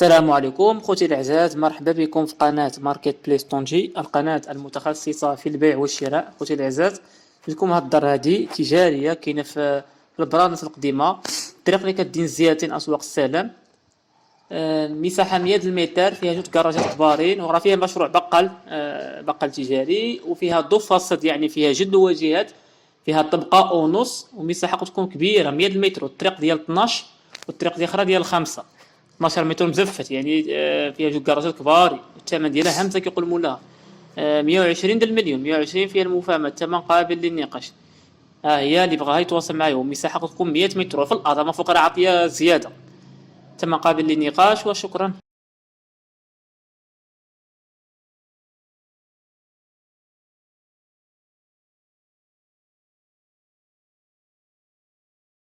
السلام عليكم خوتي الأعزاء، مرحبا بكم في قناة ماركت بليس طنجي، القناة المتخصصة في البيع والشراء. خوتي الأعزاء، لكم هاد الدار هادي تجارية كاينة في البرانس القديمة، الطريق اللي كدين زياتين أسواق السلام. المساحة 100 المتر، فيها جوج كراجات كبارين، وراه فيها مشروع بقال، بقال تجاري، وفيها ضو فاصد، يعني فيها جد واجهات، فيها طبقة ونص، ومساحة تكون كبيرة 100 متر، والطريق ديال 12 والطريق الاخرى ديال 5. 12 متر مزفت يعني. فيها جوج كراجات كبارين، الثمن ديالها همزة كيقول مولاها 120 د المليون، 120 فيها المفاهمة، الثمن قابل للنقاش. ها هي اللي بغاها يتواصل معايا، والمساحة تكون 100 متر، وفي الأرض ما فوق راه عاطية زيادة، الثمن قابل للنقاش. وشكرا.